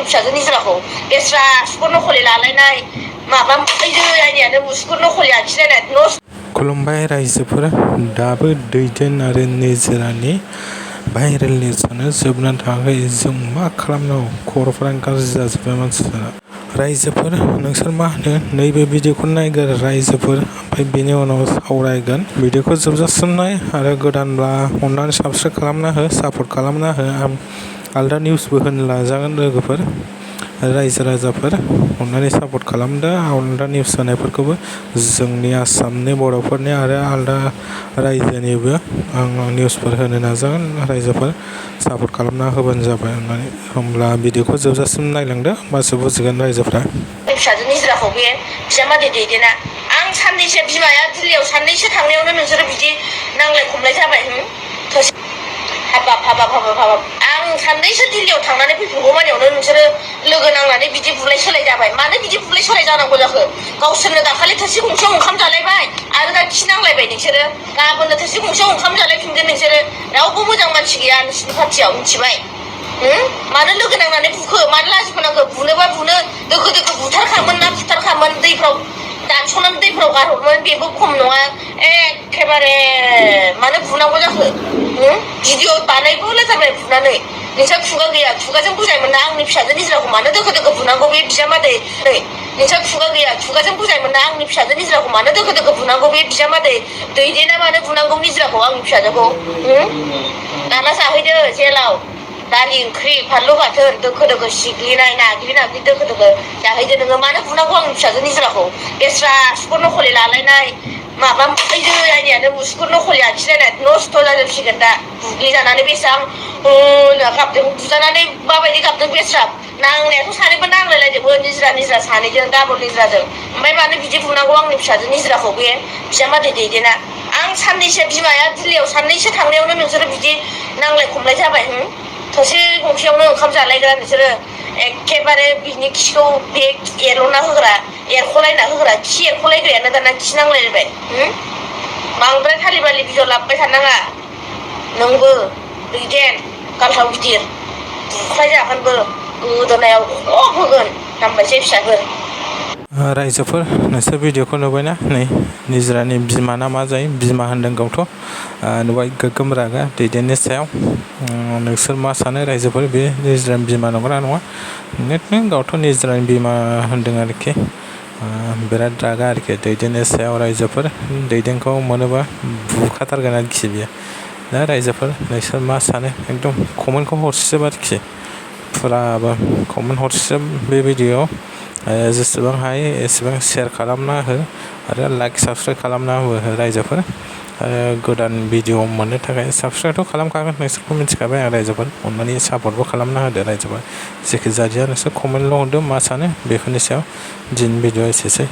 आंनि फिसाजो निज्राखौ बेस्रा सुखर नखलि लालायनाय माबा फैदो आइनियानो मुसुखुर नखलि आखिलायनाय खुलुमबाय रायजोफोर दाबो दैदेन आरो निजोरानि भाइरेल निउसानो जोबनानै थाङाखै जों मा खालामनांगौ खर'फोरानो गाज्रि जाजोब्बाय मानसिफोरा रायजोफोर नोंसोर मा होनो नैबे भिडिअखौ नायगोन रायजोफोर ओमफ्राय बेनि उनाव सावरायगोन भिडिअखौ जोबजासिम नाय आरो गोदानब्ला अननानै साबस्क्राइब खालामना हो सापर्ट खालामना हो आलदा निउसबो होनो लाजागोन लोगोफोर रायजो राजाफोर अननानै सापर्ट खालामदो आलदा निउस होनायफोरखौबो जोंनि आसामनि बर'फोरनि आरो आलदा रायजोनिबो आं निउसफोर होनो नाजागोन रायजोफोर सापर्ट खालामना होबानो जाबाय अननानै होमब्ला भिडिअखौ जोबजासिम नायलांदो होमबासो बुजिगोन रायजोफ्रा फिसाजो निज्राखौ बे बिजामादै दैदेना आं साननैसो बिमाया दिल्लीयाव साननैसो थांनायावनो नोंसोरो बिदि नांलाय खमलाय जाबाय हाबाब आं साननैसो दिल्लीयाव थांनानै फैफिनगौमानियावनो नोंसोरो लोगो नांनानै बिदि बुलाय सोलाय जाबाय मानो बिदि बुलाय सोलाय जानांगौ जाखो गावसोरनो दाखालि थोरसि गंसेयाव ओंखाम जालायबाय आरो दा खि नांलायबाय नोंसोरो गाबोननो थोरसि गंसेयाव ओंखाम जालायफिनगोन नोंसोरो रावबो मोजां मानसि गैया नोंसिनि पार्टियाव मिथिबाय मानो लोगो नांनानै बुखो मानो लाजिफोनांगौ बुनोबा बुनो दोखो दोखो बुथारखामोन दैफ्राव दानस'नानै दैफ्राव गारहरमोन बेबो खम नङा एखेबारे मानो बुनांगौ जाखो भिडिअ बानायबोलायथारबाय बुनानै नोंस्रा खुगा गैया खुगाजों बुजायमोन ना आंनि फिसाजो निज्राखौ मानो दोखो दोखो बुनांगौ बे बिजामादै नोंस्रा खुगा गैया खुगाजों बुजायमोन ना आंनि फिसाजो निज्राखौ मानो दोखो दोखो बुनांगौ बे बिजामादै दैदेना मानो बुनांगौ निज्राखौ आंनि फिसाजोखौ दाना जाहैदो जेलाव दालि ओंख्रि फानलु बाथोन दोखो दोखो सिग्लिनाय नाग्लि दोखो दोखो जाहैदो नोङो मानो बुनांगौ आंनि फिसाजो निज्राखौ बेस्रा सुखर नखलि लालायनाय माबा फैदो आइनियानो मुसुखुर नखलि आखिलायनाय नस्थ' जाजोबसिगोन दा बुग्लिजानानै बेसेबां गाबदों बुजानानै माबायदि गाबदों बेस्रा नांनायाथ' सानैबो नांलायलायदोंमोन निज्रा सानैजों डाबल निज्राजों ओमफ्राय मानो बिदि बुनांगौ आंनि फिसाजो निज्राखौ बे बिजामादै दैदेना आं साननैसो बिमाया दिल्लीयाव साननैसो थांनायावनो नोंसोरो बिदि नांलाय खमलाय जाबाय थोरसि गंसेयावनो ओंखाम जालायग्रा नोंसोरो एखेबारे बिनि खिखौ बे एरख'लायना होग्रा खि एरख'लायग्रायानो दाना खि नांलायबाय बांद्राय थालिबालि भिडिअ लाबोबाय थानाङा नोंबो दैदेन गालथाव गिदिर बुख्लाय जागोनबो गोदोनायाव खब होगोन हामबायसै फिसाफोर रायजोफोर नोंसोर भिडिअखौ नुबायना नै निजरानि बिमा ना मा जायो बिमा होनदों गावथ' नुबाय गोग्गोम रागा दैदेननि सायाव नोंसोर मा सानो रायजोफोर बे निजरानि बिमा नंगौना नङा गावथ' निजरानि बिमा होनदों आरोखि बिराद रागा आरोखि दैदेननि सायाव रायजोफोर दैदेनखौ मोनोबा बुखाथारगोन आरोखि बियो दा रायजोफोर नोंसोर मा सानो एकदम कमेन्टखौ हरसिजोब आरोखि फुराबो कमेन्ट हरसिजोब बे भिडिअआव जेसेबां हायो एसेबां शेयार खालामना हो आरो लाइक साबस्क्राइब खालामना हो रायजोफोर गोदान भिडिअ मोननो थाखाय साबस्क्राइबथ' खालामखागोन नोंसोरखौ मिथिखाबाय आं रायजोफोर अननानै सापर्टबो खालामना होदो रायजोफोर जेखि जादिया नोंसोर कमेन्टल' हरदो मा सानो बेफोरनि सायाव दिनैनि भिडिअ एसेसै